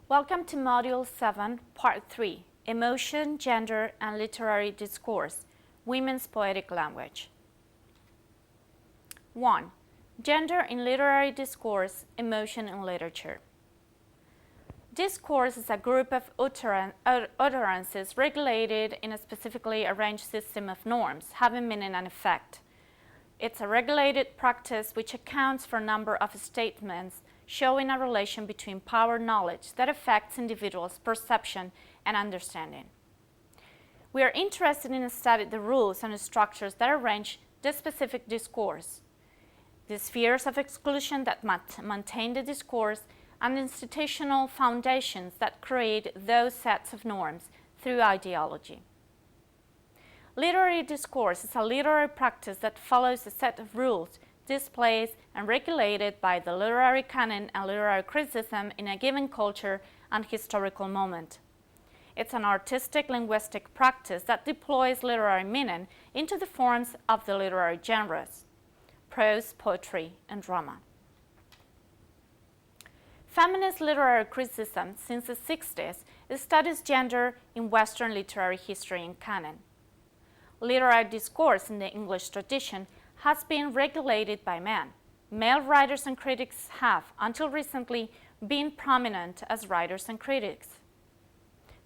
Welcome to Module 7, Part 3, Emotion, Gender, and Literary Discourse, Women's Poetic Language. 1. Gender in Literary Discourse, Emotion in Literature. Discourse is a group of utterances regulated in a specifically arranged system of norms, having meaning and effect. It's a regulated practice which accounts for a number of statements showing a relation between power knowledge that affects individuals' perception and understanding. We are interested in studying the rules and structures that arrange this specific discourse, the spheres of exclusion that maintain the discourse, and the institutional foundations that create those sets of norms through ideology. Literary discourse is a literary practice that follows a set of rules displayed and regulated by the literary canon and literary criticism in a given culture and historical moment. It's an artistic linguistic practice that deploys literary meaning into the forms of the literary genres: prose, poetry, and drama. Feminist literary criticism since the 60s studies gender in Western literary history and canon. Literary discourse in the English tradition has been regulated by men. Male writers and critics have, until recently, been prominent as writers and critics.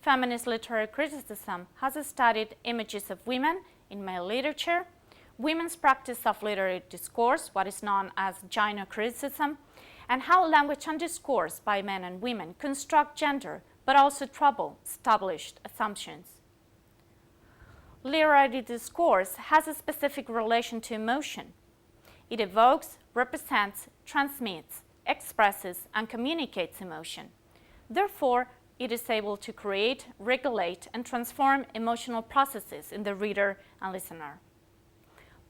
Feminist literary criticism has studied images of women in male literature, women's practice of literary discourse, what is known as gynocriticism, and how language and discourse by men and women construct gender, but also trouble established assumptions. Literary discourse has a specific relation to emotion. It evokes, represents, transmits, expresses, and communicates emotion. Therefore, it is able to create, regulate, and transform emotional processes in the reader and listener.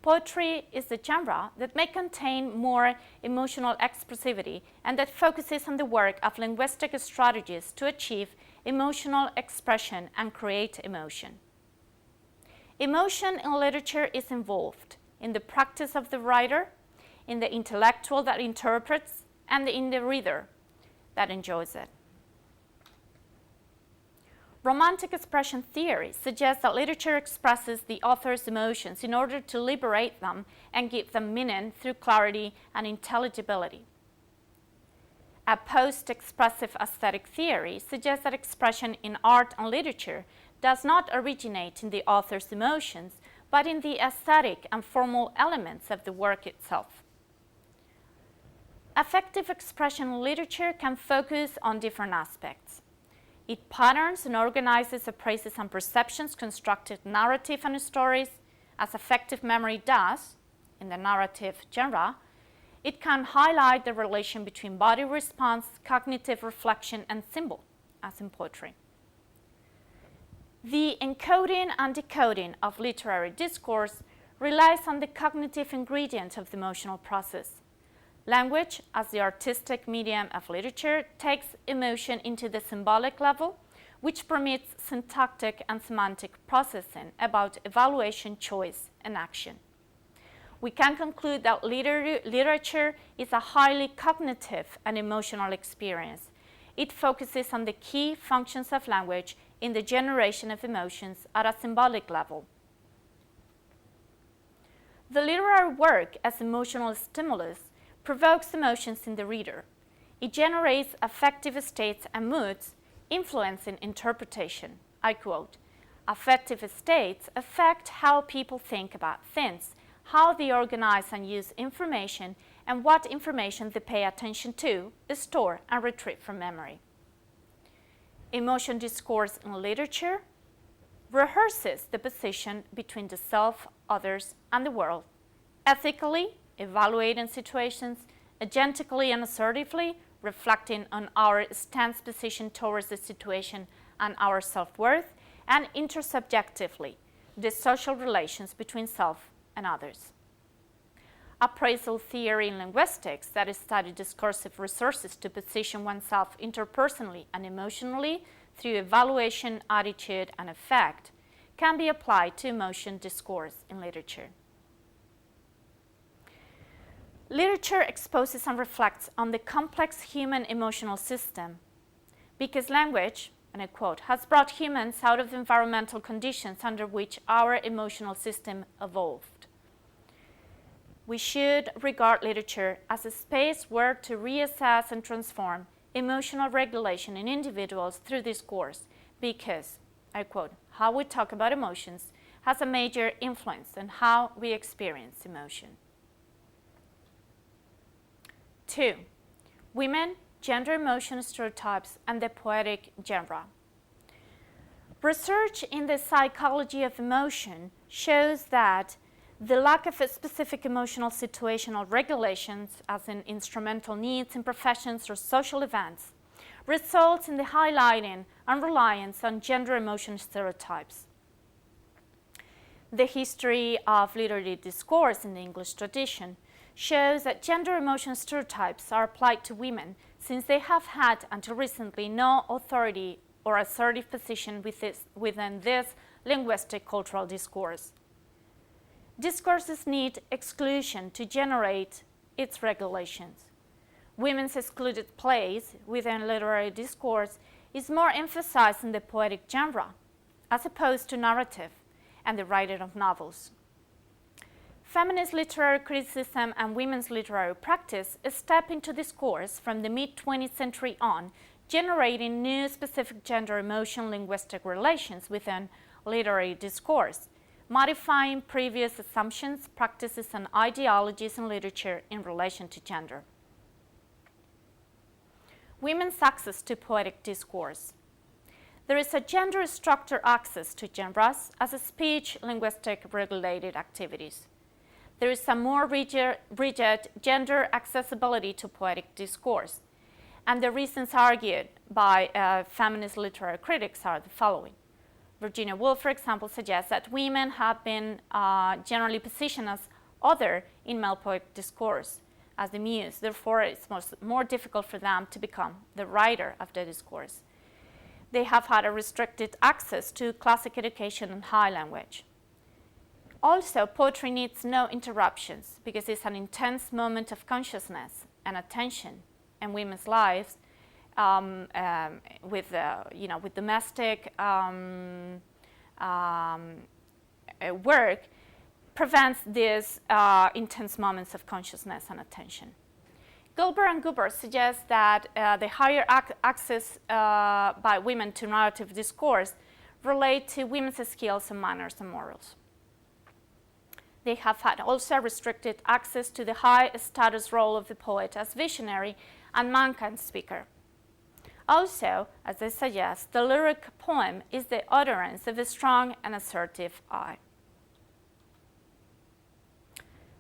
Poetry is the genre that may contain more emotional expressivity and that focuses on the work of linguistic strategies to achieve emotional expression and create emotion. Emotion in literature is involved in the practice of the writer, in the intellectual that interprets, and in the reader that enjoys it. Romantic expression theory suggests that literature expresses the author's emotions in order to liberate them and give them meaning through clarity and intelligibility. A post-expressive aesthetic theory suggests that expression in art and literature does not originate in the author's emotions, but in the aesthetic and formal elements of the work itself. Affective expression in literature can focus on different aspects. It patterns and organizes appraises and perceptions, constructed narrative and stories, as affective memory does in the narrative genre. It can highlight the relation between body response, cognitive reflection, and symbol, as in poetry. The encoding and decoding of literary discourse relies on the cognitive ingredient of the emotional process. Language, as the artistic medium of literature, takes emotion into the symbolic level, which permits syntactic and semantic processing about evaluation, choice, and action. We can conclude that literature is a highly cognitive and emotional experience. It focuses on the key functions of language in the generation of emotions at a symbolic level. The literary work as emotional stimulus provokes emotions in the reader. It generates affective states and moods, influencing interpretation. I quote, "Affective states affect how people think about things, how they organize and use information, and what information they pay attention to, store, and retrieve from memory." Emotion discourse in literature rehearses the position between the self, others, and the world, ethically evaluating situations, agentically and assertively reflecting on our stance position towards the situation and our self-worth, and intersubjectively the social relations between self and others. Appraisal theory in linguistics that studies discursive resources to position oneself interpersonally and emotionally through evaluation, attitude, and effect can be applied to emotion discourse in literature. Literature exposes and reflects on the complex human emotional system. because language, and I quote, has brought humans out of the environmental conditions under which our emotional system evolved. We should regard literature as a space where to reassess and transform emotional regulation in individuals through discourse because, I quote, how we talk about emotions has a major influence on how we experience emotion. 2. Women, gender emotion stereotypes, and the poetic genre. Research in the psychology of emotion shows that the lack of a specific emotional situational regulations, as in instrumental needs in professions or social events, results in the highlighting and reliance on gender emotion stereotypes. The history of literary discourse in the English tradition shows that gender emotion stereotypes are applied to women since they have had until recently no authority or assertive position within this linguistic cultural discourse. Discourses need exclusion to generate its regulations. Women's excluded place within literary discourse is more emphasized in the poetic genre, as opposed to narrative and the writing of novels. Feminist literary criticism and women's literary practice step into discourse from the mid-20th century on, generating new specific gender emotion linguistic relations within literary discourse, modifying previous assumptions, practices, and ideologies in literature in relation to gender. Women's access to poetic discourse. There is a gender structure access to genres as a speech linguistic regulated activities. There is a more rigid gender accessibility to poetic discourse, and the reasons argued by feminist literary critics are the following. Virginia Woolf, for example, suggests that women have been generally positioned as other in male poetic discourse, as the muse. Therefore, it's more difficult for them to become the writer of the discourse. They have had a restricted access to classic education and high language. Also, poetry needs no interruptions because it's an intense moment of consciousness and attention in women's lives with domestic work prevents these intense moments of consciousness and attention. Gilbert and Goober suggest that the higher access by women to narrative discourse relate to women's skills and manners and morals. They have had also restricted access to the high status role of the poet as visionary and mankind speaker. Also, as they suggest, the lyric poem is the utterance of a strong and assertive I.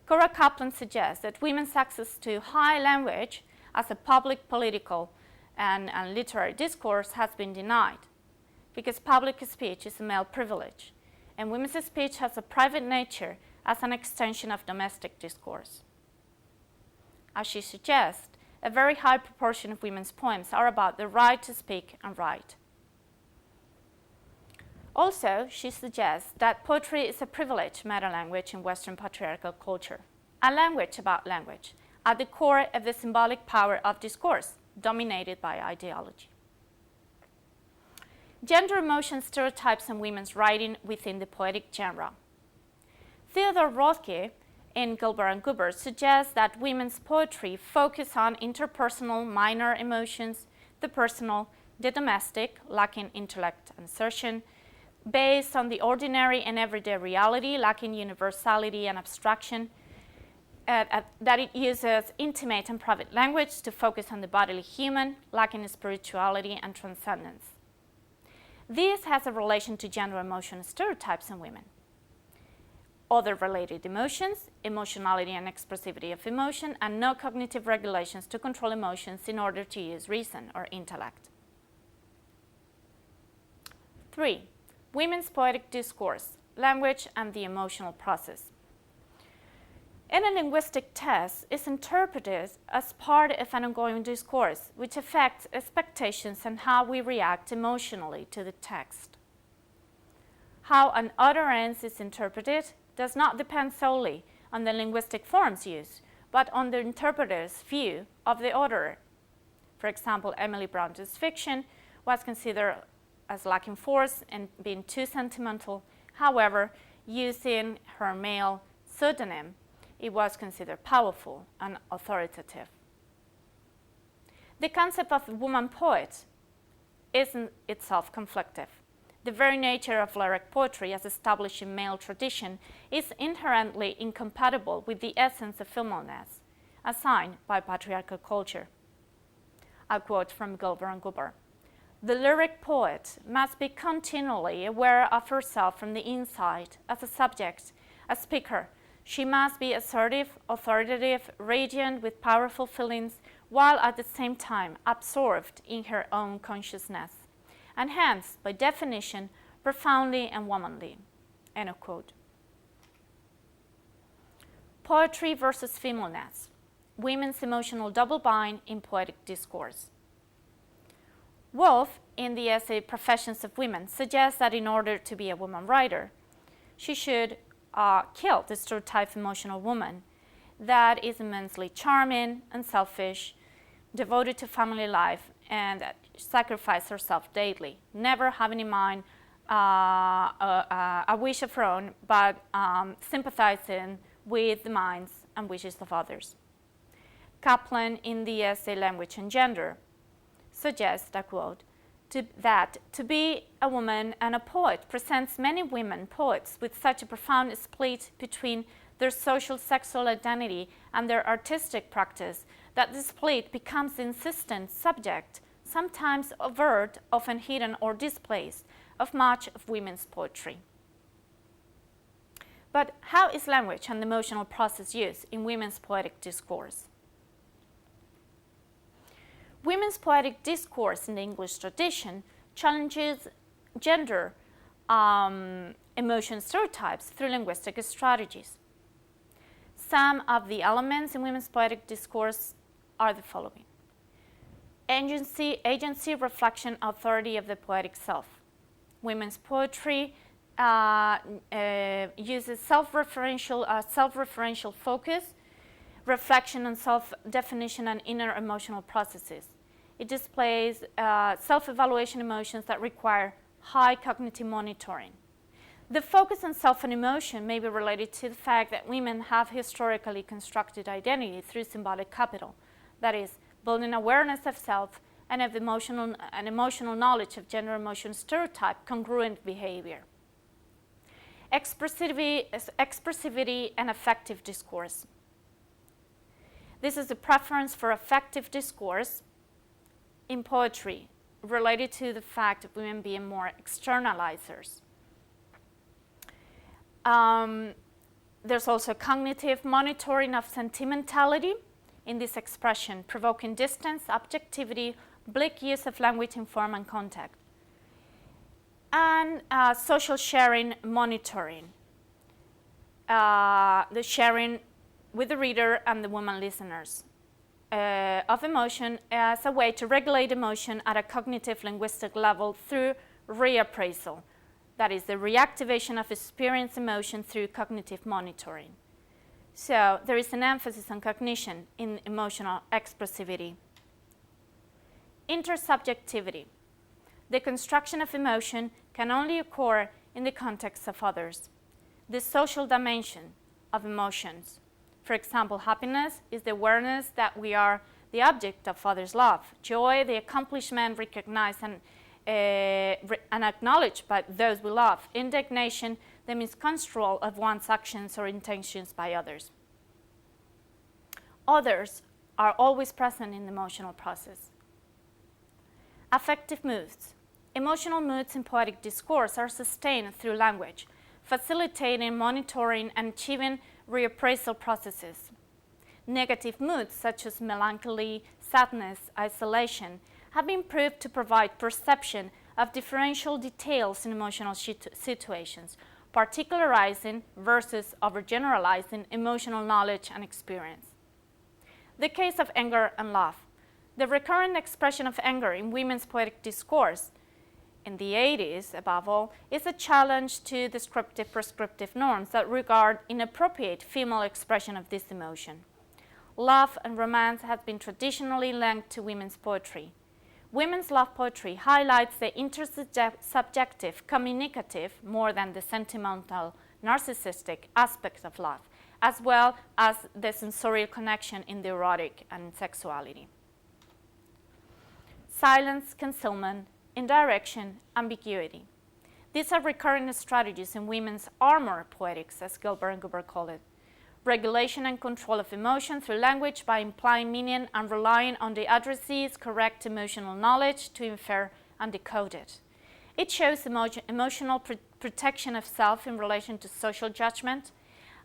Cora Kaplan suggests that women's access to high language as a public political and literary discourse has been denied because public speech is a male privilege and women's speech has a private nature as an extension of domestic discourse. As she suggests, a very high proportion of women's poems are about the right to speak and write. Also, she suggests that poetry is a privileged meta-language in Western patriarchal culture, a language about language, at the core of the symbolic power of discourse, dominated by ideology. Gender emotion stereotypes and women's writing within the poetic genre. Theodore Rothke in Gilbert and Goober suggests that women's poetry focus on interpersonal minor emotions, the personal, the domestic, lacking intellect and assertion, based on the ordinary and everyday reality, lacking universality and abstraction, that it uses intimate and private language to focus on the bodily human, lacking spirituality and transcendence. This has a relation to gender emotion stereotypes in women. Other related emotions, emotionality and expressivity of emotion, and no cognitive regulations to control emotions in order to use reason or intellect. 3. Women's poetic discourse, language and the emotional process. In a linguistic test is interpreted as part of an ongoing discourse which affects expectations and how we react emotionally to the text. How an utterance is interpreted does not depend solely on the linguistic forms used, but on the interpreter's view of the utterer. For example, Emily Bronte's fiction, was considered as lacking force and being too sentimental. However, using her male pseudonym, it was considered powerful and authoritative. The concept of woman poet isn't itself conflictive. The very nature of lyric poetry as established in male tradition is inherently incompatible with the essence of femaleness, assigned by patriarchal culture. I quote from Gilbert and Goober. The lyric poet must be continually aware of herself from the inside as a subject, a speaker. She must be assertive, authoritative, radiant with powerful feelings, while at the same time absorbed in her own consciousness, and hence, by definition, profoundly and womanly. End of quote. Poetry versus femaleness. Women's emotional double bind in poetic discourse. Woolf, in the essay Professions of Women, suggests that in order to be a woman writer, she should kill the stereotype emotional woman that is immensely charming, unselfish, devoted to family life, and sacrifice herself daily, never having in mind a wish of her own, but sympathizing with the minds and wishes of others. Kaplan, in the essay Language and Gender, suggests, I quote, that to be a woman and a poet presents many women poets with such a profound split between their social sexual identity and their artistic practice that the split becomes the insistent subject, sometimes overt, often hidden or displaced, of much of women's poetry. But how is language and the emotional process used in women's poetic discourse? Women's poetic discourse in the English tradition challenges gender emotion stereotypes through linguistic strategies. Some of the elements in women's poetic discourse are the following. Agency, reflection, authority of the poetic self. Women's poetry uses self-referential focus, reflection on self-definition and inner emotional processes. It displays self-evaluation emotions that require high cognitive monitoring. The focus on self and emotion may be related to the fact that women have historically constructed identity through symbolic capital, that is, building awareness of self and of emotional knowledge of gender emotion stereotype congruent behavior. Expressivity and affective discourse. This is the preference for affective discourse in poetry related to the fact of women being more externalizers. There's also cognitive monitoring of sentimentality in this expression, provoking distance, objectivity, bleak use of language in form and context. And social sharing monitoring, the sharing with the reader and the woman listeners of emotion as a way to regulate emotion at a cognitive linguistic level through reappraisal, that is the reactivation of experienced emotion through cognitive monitoring. So there is an emphasis on cognition in emotional expressivity. Intersubjectivity. The construction of emotion can only occur in the context of others. The social dimension of emotions. For example, happiness is the awareness that we are the object of others' love. Joy, the accomplishment recognized and acknowledged by those we love. Indignation, the misconstrual of one's actions or intentions by others. Others are always present in the emotional process. Affective moods. Emotional moods in poetic discourse are sustained through language, facilitating monitoring and achieving reappraisal processes. Negative moods such as melancholy, sadness, isolation have been proved to provide perception of differential details in emotional situations, particularizing versus overgeneralizing emotional knowledge and experience. The case of anger and love. The recurrent expression of anger in women's poetic discourse in the 80s, above all, is a challenge to descriptive prescriptive norms that regard inappropriate female expression of this emotion. Love and romance have been traditionally linked to women's poetry. Women's love poetry highlights the intersubjective, communicative, more than the sentimental, narcissistic aspect of love, as well as the sensorial connection in the erotic and sexuality. Silence, concealment, indirection, ambiguity. These are recurring strategies in women's armor poetics, as Gilbert and Goober call it. Regulation and control of emotion through language by implying meaning and relying on the addressee's correct emotional knowledge to infer and decode it. It shows emotional protection of self in relation to social judgment,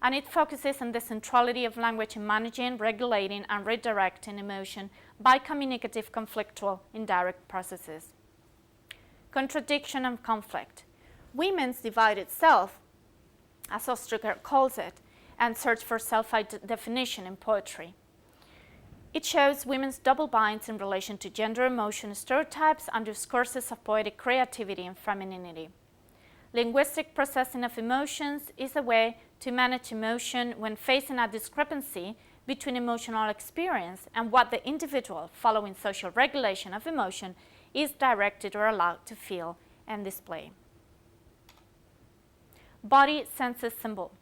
and it focuses on the centrality of language in managing, regulating, and redirecting emotion by communicative, conflictual, indirect processes. Contradiction and conflict. Women's divided self, as Ostraker calls it, and search for self-definition in poetry. It shows women's double binds in relation to gender, emotion, stereotypes, and discourses of poetic creativity and femininity. Linguistic processing of emotions is a way to manage emotion when facing a discrepancy between emotional experience and what the individual, following social regulation of emotion, is directed or allowed to feel and display. Body, senses, symbol.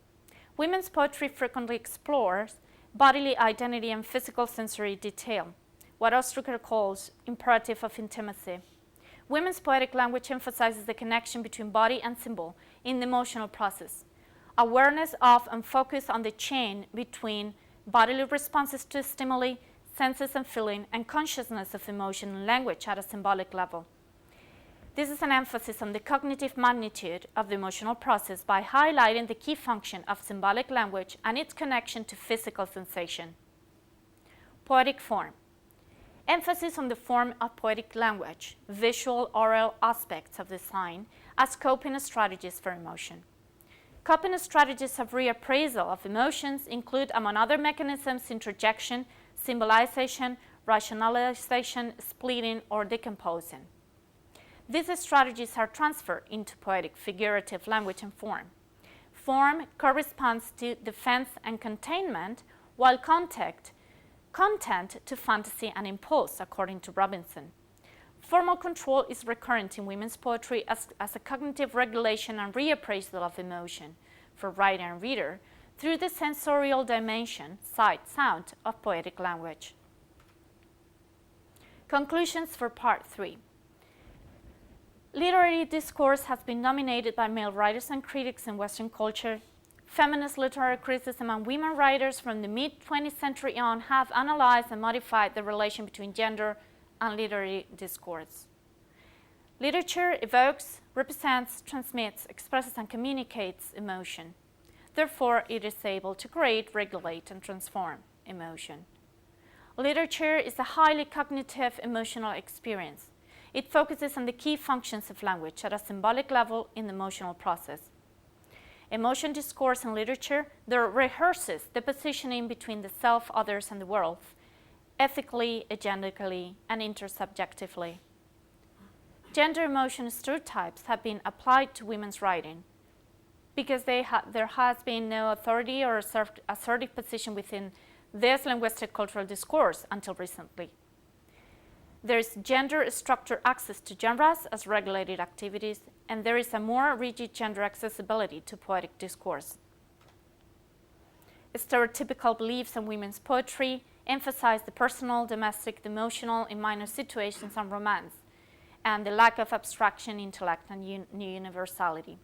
Women's poetry frequently explores bodily identity and physical sensory detail, what Ostraker calls imperative of intimacy. Women's poetic language emphasizes the connection between body and symbol in the emotional process. Awareness of and focus on the chain between bodily responses to stimuli, senses and feeling, and consciousness of emotion and language at a symbolic level. This is an emphasis on the cognitive magnitude of the emotional process by highlighting the key function of symbolic language and its connection to physical sensation. Poetic form. Emphasis on the form of poetic language, visual, oral aspects of design as coping strategies for emotion. Coping strategies of reappraisal of emotions include, among other mechanisms, interjection, symbolization, rationalization, splitting, or decomposing. These strategies are transferred into poetic figurative language and form. Form corresponds to defense and containment, while content to fantasy and impulse, according to Robinson. Formal control is recurrent in women's poetry as a cognitive regulation and reappraisal of emotion for writer and reader through the sensorial dimension, sight, sound, of poetic language. Conclusions for Part 3. Literary discourse has been dominated by male writers and critics in Western culture. Feminist literary criticism and women writers from the mid-20th century on have analyzed and modified the relation between gender and literary discourse. Literature evokes, represents, transmits, expresses, and communicates emotion. Therefore, it is able to create, regulate, and transform emotion. Literature is a highly cognitive emotional experience. It focuses on the key functions of language at a symbolic level in the emotional process. Emotion discourse in literature rehearses the positioning between the self, others, and the world, ethically, agendically, and intersubjectively. Gender emotion stereotypes have been applied to women's writing because there has been no authority or assertive position within this linguistic cultural discourse until recently. There is gender structure access to genres as regulated activities, and there is a more rigid gender accessibility to poetic discourse. Stereotypical beliefs in women's poetry emphasize the personal, domestic, the emotional in minor situations and romance, and the lack of abstraction, intellect, and universality.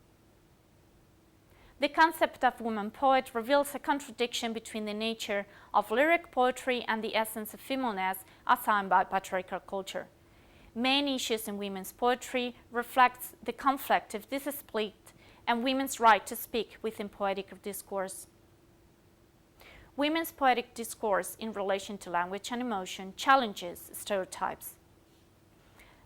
The concept of woman poet reveals a contradiction between the nature of lyric poetry and the essence of femaleness assigned by patriarchal culture. Main issues in women's poetry reflects the conflict of this split and women's right to speak within poetic discourse. Women's poetic discourse in relation to language and emotion challenges stereotypes.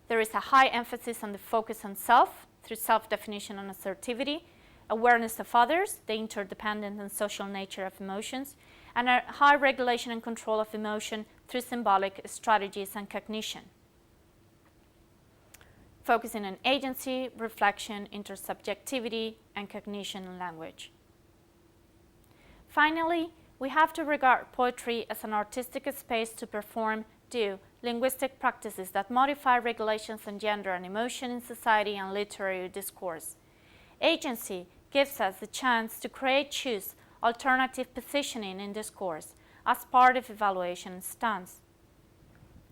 There is a high emphasis on the focus on self through self-definition and assertivity, awareness of others, the interdependent and social nature of emotions, and a high regulation and control of emotion through symbolic strategies and cognition, focusing on agency, reflection, intersubjectivity, and cognition in language. Finally, we have to regard poetry as an artistic space to perform, do linguistic practices that modify regulations on gender and emotion in society and literary discourse. Agency gives us the chance to create, choose alternative positioning in discourse as part of evaluation stance.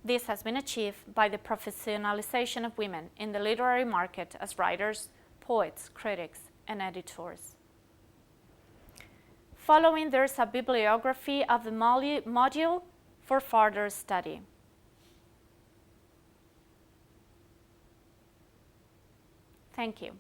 This has been achieved by the professionalization of women in the literary market as writers, poets, critics, and editors. Following, there is a bibliography of the module for further study. Thank you.